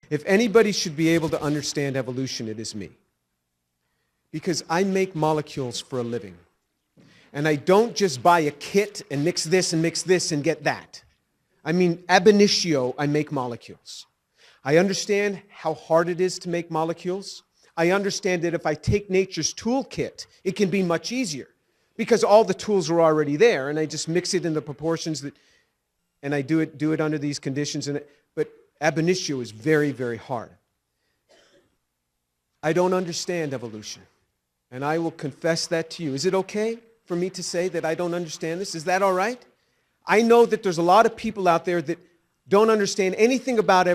If anybody should be able to understand evolution, it is me. Because I make molecules for a living. And I don't just buy a kit and mix this and get that. I mean, ab initio, I make molecules. I understand how hard it is to make molecules. I understand that if I take nature's toolkit, it can be much easier because all the tools are already there, and I just mix it in the proportions that, and I do it under these conditions. But ab initio is very, very hard. I don't understand evolution, and I will confess that to you. Is it okay for me to say that I don't understand this? Is that all right? I know that there's a lot of people out there that don't understand anything about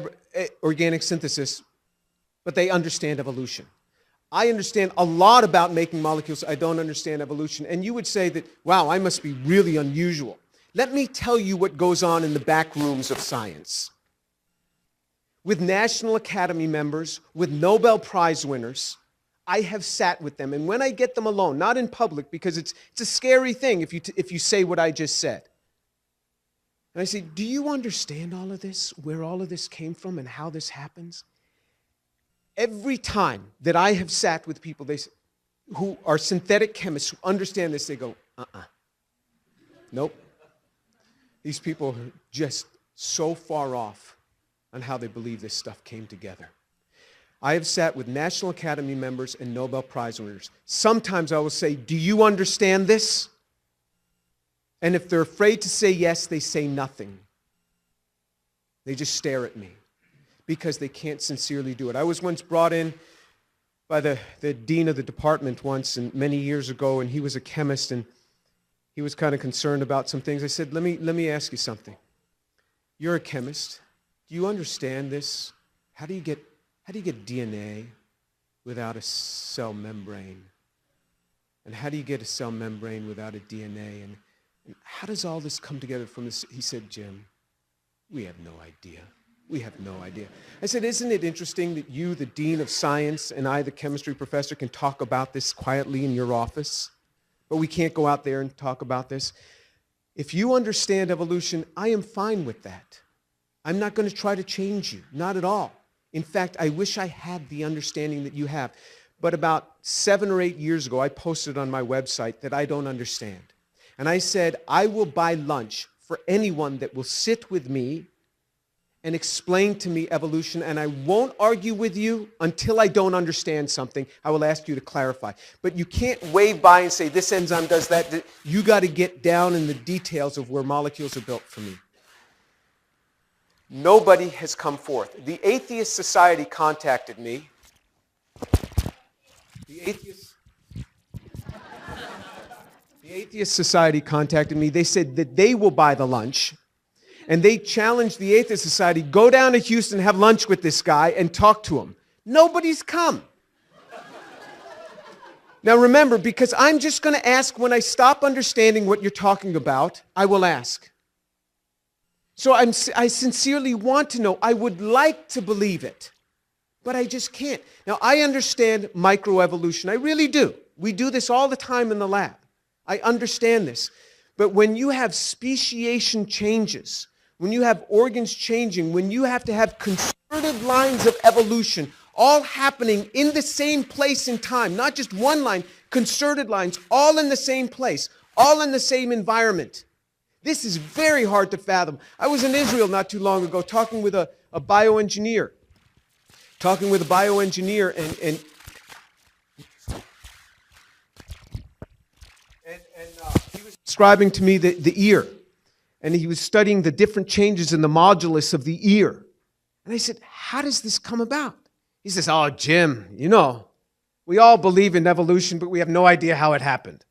organic synthesis, but they understand evolution. I understand a lot about making molecules. I don't understand evolution. And you would say that, wow, I must be really unusual. Let me tell you what goes on in the back rooms of science. With National Academy members, with Nobel Prize winners, I have sat with them. And when I get them alone, not in public, because it's a scary thing if you say what I just said. And I say, do you understand all of this, where all of this came from and how this happens? Every time that I have sat with people who are synthetic chemists who understand this, they go, nope. These people are just so far off on how they believe this stuff came together. I have sat with National Academy members and Nobel Prize winners. Sometimes I will say, do you understand this? And if they're afraid to say yes, they say nothing. They just stare at me because they can't sincerely do it. I was once brought in by the dean of the department once, and many years ago, and he was a chemist, and he was kind of concerned about some things. I said, let me ask you something. You're a chemist. Do you understand this? How do you get DNA without a cell membrane? And how do you get a cell membrane without a DNA? And how does all this come together from this? He said, Jim, we have no idea. We have no idea. I said, isn't it interesting that you, the dean of science, and I, the chemistry professor, can talk about this quietly in your office, but we can't go out there and talk about this? If you understand evolution, I am fine with that. I'm not going to try to change you, not at all. In fact, I wish I had the understanding that you have. But about 7 or 8 years ago, I posted on my website that I don't understand. And I said, I will buy lunch for anyone that will sit with me and explain to me evolution, and I won't argue with you until I don't understand something. I will ask you to clarify. But you can't wave by and say, this enzyme does that. You got to get down in the details of where molecules are built for me. Nobody has come forth. The Atheist Society contacted me. The Atheist Society contacted me. They said that they will buy the lunch. And they challenged the Atheist Society, go down to Houston, have lunch with this guy, and talk to him. Nobody's come. Now remember, because I'm just going to ask when I stop understanding what you're talking about, I will ask. So I sincerely want to know. I would like to believe it, but I just can't. Now, I understand microevolution. I really do. We do this all the time in the lab. I understand this. But when you have speciation changes, when you have organs changing, when you have to have concerted lines of evolution all happening in the same place in time, not just one line, concerted lines, all in the same place, all in the same environment. This is very hard to fathom. I was in Israel not too long ago talking with a bioengineer. And he was describing to me the ear. And he was studying the different changes in the modulus of the ear. And I said, how does this come about? He says, oh, Jim, we all believe in evolution, but we have no idea how it happened.